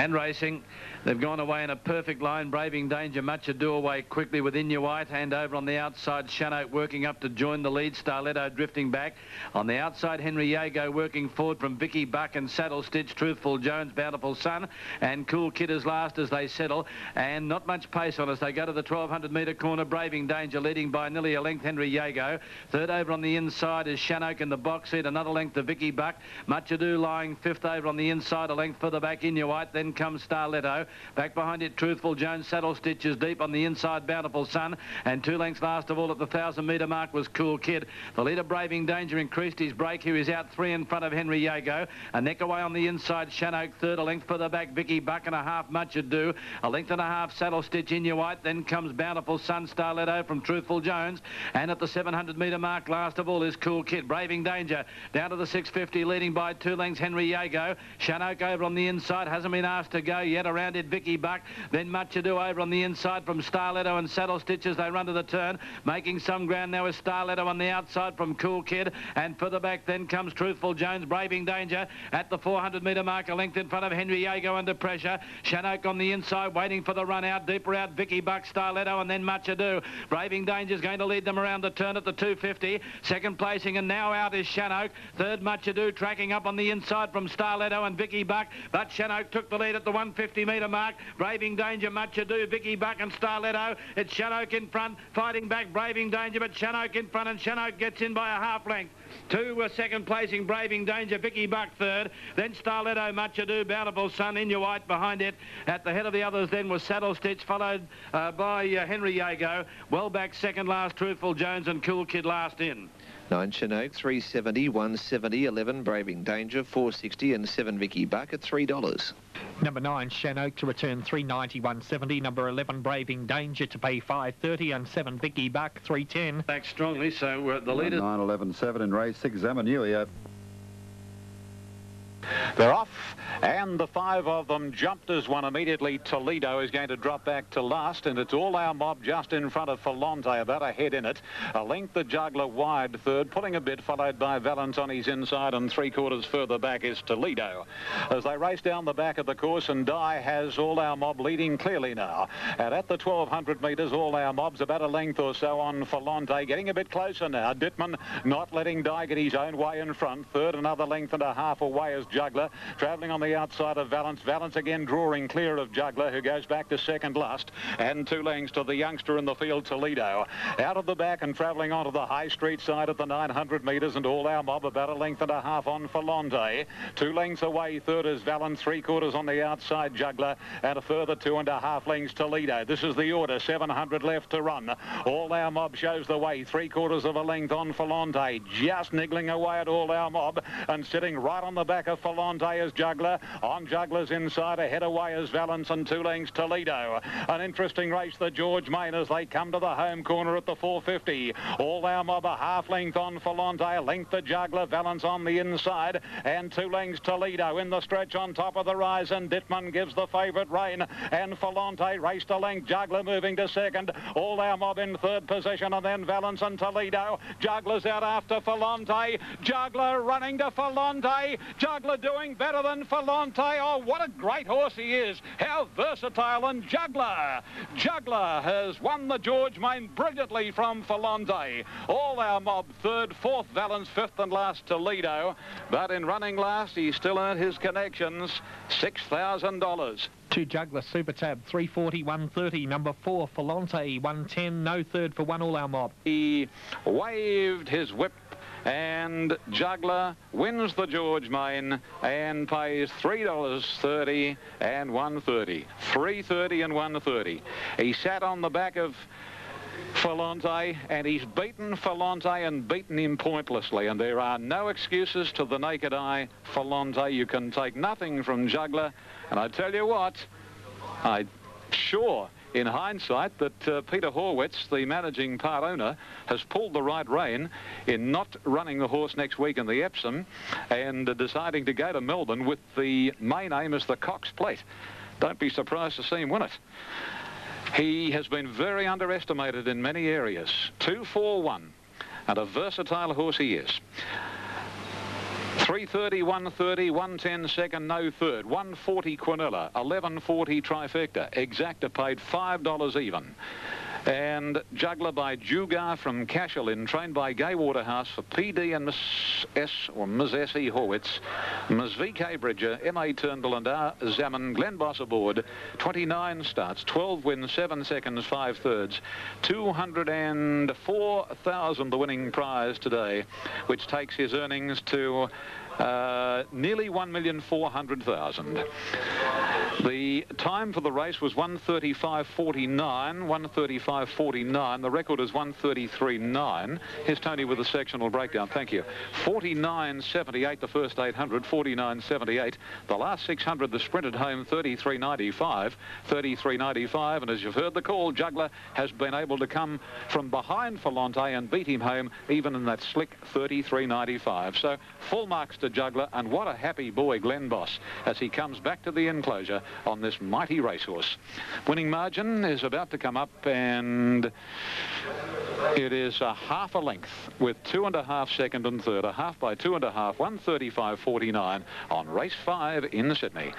And racing. They've gone away in a perfect line. Braving Danger, Much Ado away quickly with Inuit. And over on the outside, Shannock working up to join the lead. Starletto drifting back. On the outside, Henry Yago working forward from Vicky Buck and Saddle Stitch, Truthful Jones, Bountiful Sun. And Cool Kid is last as they settle. And not much pace on us. They go to the 1200-metre corner. Braving Danger leading by nearly a length, Henry Yago. Third over on the inside is Shannock in the box seat. Another length to Vicky Buck. Much Ado lying fifth over on the inside. A length further back, Inuit. Then comes Starletto. Back behind it, Truthful Jones. Saddle Stitch is deep on the inside, Bountiful Sun. And 2 lengths last of all at the 1,000-metre mark was Cool Kid. The leader, Braving Danger, increased his break. He is out 3 in front of Henry Yago. A neck away on the inside, Shannock third. A length further back, Vicky Buck and a half, Much Ado. A length and a half, Saddle Stitch, Inuit. Then comes Bountiful Sun, Starletto from Truthful Jones. And at the 700-metre mark, last of all is Cool Kid. Braving Danger down to the 650, leading by 2 lengths, Henry Yago. Shannock over on the inside, hasn't been asked to go yet. Around it, Vicky Buck. Then Much Ado over on the inside from Starletto and Saddle Stitch as they run to the turn. Making some ground now is Starletto on the outside from Cool Kid. And further back then comes Truthful Jones. Braving Danger at the 400-metre mark, a length in front of Henry Yago under pressure. Shannock on the inside waiting for the run out. Deeper out, Vicky Buck, Starletto and then Much Ado. Braving Danger is going to lead them around the turn at the 250. Second placing and now out is Shannock. Third, Much Ado tracking up on the inside from Starletto and Vicky Buck. But Shannock took the lead at the 150-metre mark. Braving Danger, Much Ado, Vicky Buck and Starletto. It's Shannock in front, fighting back Braving Danger, but Shannock in front and Shannock gets in by a half length. 2 second placing, Braving Danger, Vicky Buck third. Then Starletto, Much Ado, Bountiful Sun, Inuit behind it. At the head of the others then was Saddle Stitch, followed by Henry Yago. Well back second last, Truthful Jones and Cool Kid last in. 9 Shannock, 370, 170, 11 Braving Danger, 460 and 7 Vicky Buck at $3. Number 9 Shannock to return 390, 170. Number 11 Braving Danger to pay 530 and 7 Vicky Buck 310. Back strongly, so the leader 9, 11, 7 in race 6 Zamanuia. They're off, and the 5 of them jumped as one immediately. Toledo is going to drop back to last, and it's All Our Mob just in front of Falonte, about a head in it. A length the Juggler wide third, pulling a bit, followed by Valance on his inside, and 3/4 further back is Toledo. As they race down the back of the course, and Dye has All Our Mob leading clearly now. And at the 1,200 metres, All Our Mob's about a length or so on Falonte, getting a bit closer now. Dittman not letting Dye get his own way in front. Third, another length and a half away as Juggler, travelling on the outside of Valance. Valance again drawing clear of Juggler, who goes back to second last, and 2 lengths to the youngster in the field, Toledo. Out of the back and travelling onto the High Street side at the 900 metres, and All Our Mob about a length and a half on Falonte. 2 lengths away, third is Valance, 3/4 on the outside, Juggler, and a further 2.5 lengths Toledo. This is the order, 700 left to run. All Our Mob shows the way, 3/4 of a length on Falonte, just niggling away at All Our Mob, and sitting right on the back of Falonte as Juggler. On Juggler's inside, ahead away as Valance, and 2 lengths Toledo. An interesting race, the George Main, as they come to the home corner at the 450. All Our Mob a half length on Falonte, a length the Juggler, Valance on the inside, and 2 lengths Toledo in the stretch on top of the rise, and Dittman gives the favourite rein, and Falonte raced a length, Juggler moving to second, All Our Mob in third position, and then Valance and Toledo. Juggler's out after Falonte, Juggler running to Falonte, Juggler doing better than Falonte. Oh, what a great horse he is. How versatile. And Juggler has won the George Main brilliantly from Falonte. All Our Mob third, fourth Valance, fifth and last Toledo. But in running last, he still earned his connections, $6,000. 2 Juggler Super Tab 340, 130. Number 4 Falonte 110. No third for 1 All Our Mob. He waved his whip, and Juggler wins the George Main and pays $3.30 and 130. $3.30 and 130. He sat on the back of Falonte, and he's beaten Falonte and beaten him pointlessly, and there are no excuses to the naked eye. Falonte, you can take nothing from Juggler, and I tell you what, I'm sure in hindsight that Peter Horwitz, the managing part owner, has pulled the right rein in not running the horse next week in the Epsom and deciding to go to Melbourne with the main aim as the Cox Plate. Don't be surprised to see him win it. He has been very underestimated in many areas. 2-4-1, and a versatile horse he is. 3:30, 1:30, 1:10 second, no third. 1:40 Quinella, 11:40 Trifecta. Exacta paid $5 even. And Juggler by Jugar from Cashelin, trained by Gay Waterhouse for PD and Miss S.E. Horwitz, Ms. V.K. Bridger, M.A. Turnbull and R. Zaman. Glenn Boss aboard. 29 starts, 12 wins, 7 seconds, 5 thirds. 204,000 the winning prize today, which takes his earnings to nearly 1,400,000. The time for the race was 1:35.49. 1:35.49. The record is 1:33.9. Here's Tony with the sectional breakdown. Thank you. 49.78 the first 800. 49.78 the last 600. The sprint at home 33.95. 33.95. And as you've heard the call, Juggler has been able to come from behind Falante and beat him home even in that slick 33.95. So full marks to Juggler, and what a happy boy Glenn Boss as he comes back to the enclosure on this mighty racehorse. Winning margin is about to come up, and it is a half a length with 2.5 second and third. A half by 2.5, 1:35.49 on race 5 in Sydney.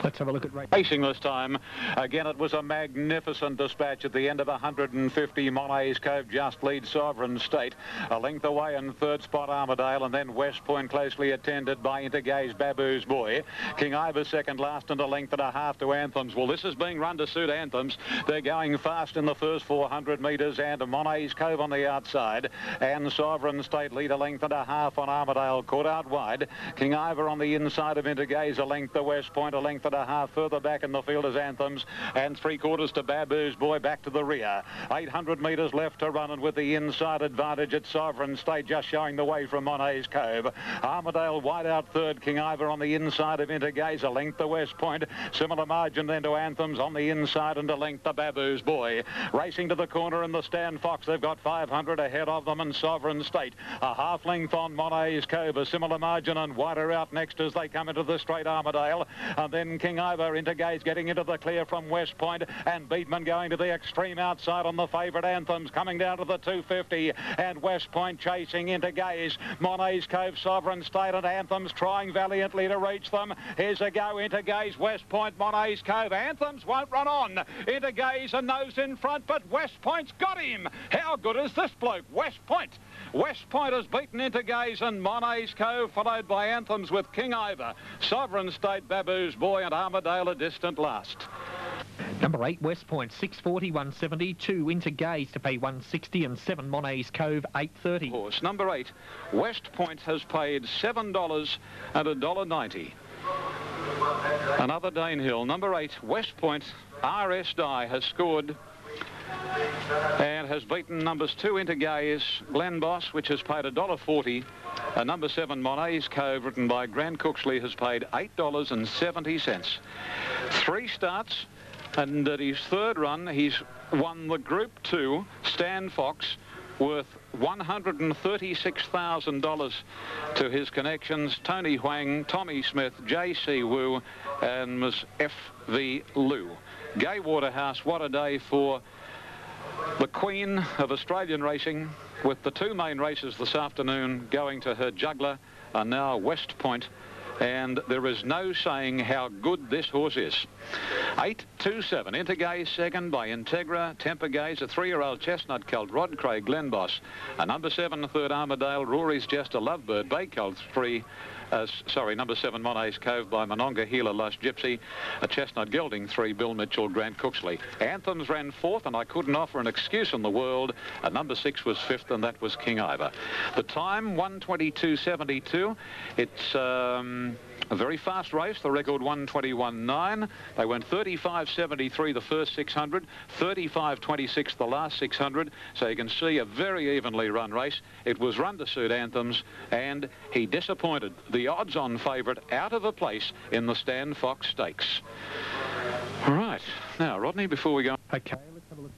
Let's have a look at racing this time. Again, it was a magnificent dispatch at the end of 150. Monet's Cove just leads Sovereign State. A length away in third spot Armadale, and then West Point closely attended by Intergaze Babu's Boy. King Ivor second last, and a length and a half to Anthems. Well, this is being run to suit Anthems. They're going fast in the first 400 metres, and Monet's Cove on the outside. And Sovereign State lead a length and a half on Armadale, caught out wide. King Ivor on the inside of Intergaze, a length to West Point, a length and a half further back in the field as Anthems, and 3/4 to Babu's Boy back to the rear. 800 metres left to run, and with the inside advantage at Sovereign State just showing the way from Monet's Cove. Armadale wide out third, King Ivor on the inside of Intergaze, a length to West Point. Similar margin then to Anthems on the inside, and a length to Babu's Boy. Racing to the corner in the Stan Fox, they've got 500 ahead of them, and Sovereign State a half length on Monet's Cove, a similar margin, and wider out next as they come into the straight Armadale. And then King Ivor, Intergaze getting into the clear from West Point, and Beatman going to the extreme outside on the favourite Anthems, coming down to the 250, and West Point chasing Intergaze. Monet's Cove, Sovereign State and Anthems trying valiantly to reach them. Here's a go, Intergaze, West Point, Monet's Cove. Anthems won't run on. Intergaze a nose in front, but West Point's got him. How good is this bloke, West Point? West Point has beaten Intergaze and Monet's Cove, followed by Anthems with King Ivor. Sovereign State, Babu's Boy and Armadale a distant last. Number 8, West Point, 640, 170. 2, Intergaze to pay 160, and 7, Monet's Cove, 830. Horse number 8, West Point has paid $7 and $1.90. Another Danehill. Number 8, West Point, R.S. Dye has scored and has beaten numbers 2 Intergaze, Glen Boss, which has paid $1.40. Number 7 Monet's Cove, written by Grant Cooksley, has paid $8.70. 3 starts, and at his third run he's won the Group 2 Stan Fox, worth $136,000 to his connections: Tony Huang, Tommy Smith, J.C. Wu and Ms. F.V. Liu. Gay Waterhouse, what a day for the Queen of Australian racing, with the 2 main races this afternoon going to her Juggler and now West Point, and there is no saying how good this horse is. 8-2-7, Intergaze second by Integra, Tempergaze, a 3-year-old chestnut colt, Rod Craig, Glen Boss, a number 7 third Armadale, Rory's Just a Lovebird, Bay Colt 3, number 7 Monet's Cove by Mononga Healer, Lush Gypsy, a chestnut gelding 3, Bill Mitchell, Grant Cooksley. Anthems ran 4th, and I couldn't offer an excuse in the world. Number 6 was 5th, and that was King Ivor. The time, 1:22.72. It's a very fast race. The record 1:21.9. They went 35.73 the first 600, 35.26 the last 600. So you can see a very evenly run race. It was run to suit Anthems, and he disappointed the odds-on favourite out of a place in the Stan Fox Stakes. All right. Now, Rodney, before we go... Okay, let's have a look.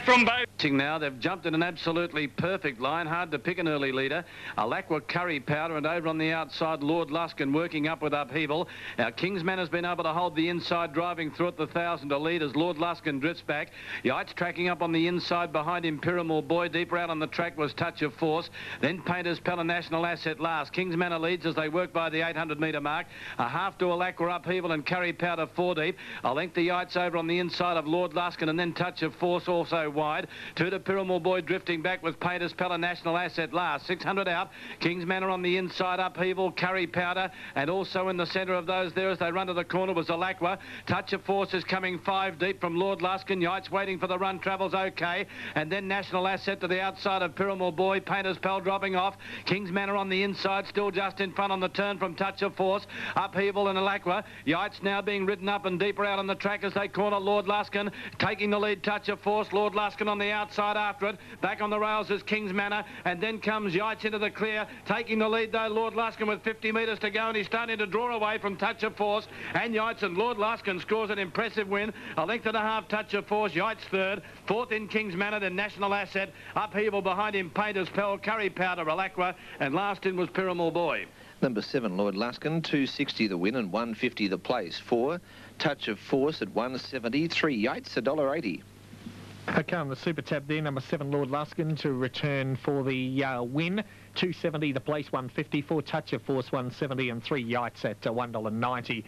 From boating now, they've jumped in an absolutely perfect line. Hard to pick an early leader. Alakwa Curry Powder, and over on the outside, Lord Luskin working up with upheaval. Now, Kingsman has been able to hold the inside, driving through at the 1,000 to lead as Lord Luskin drifts back. Yates tracking up on the inside behind him. Pyramid Boy deeper out on the track was Touch of Force. Then Painter's Pella National Asset last. Kingsman leads as they work by the 800-metre mark. A half to Alakwa upheaval and Curry Powder 4 deep. A length to Yates over on the inside of Lord Luskin, and then Touch of Force also wide. Two to Pyramid Boy drifting back with Painter's Pella National Asset last. 600 out. King's Manor on the inside, upheaval, Curry Powder, and also in the centre of those there as they run to the corner was Alakwa. Touch of Force is coming 5 deep from Lord Luskin. Yates waiting for the run, travels okay. And then National Asset to the outside of Pyramid Boy. Painter's Pell dropping off. King's Manor on the inside, still just in front on the turn from Touch of Force. Upheaval and Alakwa. Yates now being ridden up and deeper out on the track as they corner Lord Luskin. Taking the lead, Touch of Force. Lord Luskin on the outside after it. Back on the rails is King's Manor, and then comes Yates into the clear. Taking the lead though, Lord Luskin with 50 metres to go, and he's starting to draw away from Touch of Force and Yates, and Lord Luskin scores an impressive win. A length and a half, Touch of Force. Yates third. Fourth in King's Manor, then National Asset. Upheaval behind him, Painter's Pell, Curry Powder, Alakwa, and last in was Pyramid Boy. Number 7, Lord Luskin, 260 the win and 150 the place. 4, Touch of Force at 170. 3, Yates, $1.80. Okay, on the super tab there, number 7, Lord Luskin, to return for the win. 270 the place, 154, Touch of Force 170, and 3 Yates at $1.90.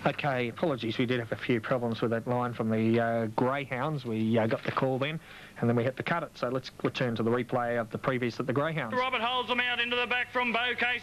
Okay, apologies, we did have a few problems with that line from the Greyhounds. We got the call then, and then we had to cut it. So let's return to the replay of the previous at the Greyhounds. Robert holds them out into the back from Bowcase.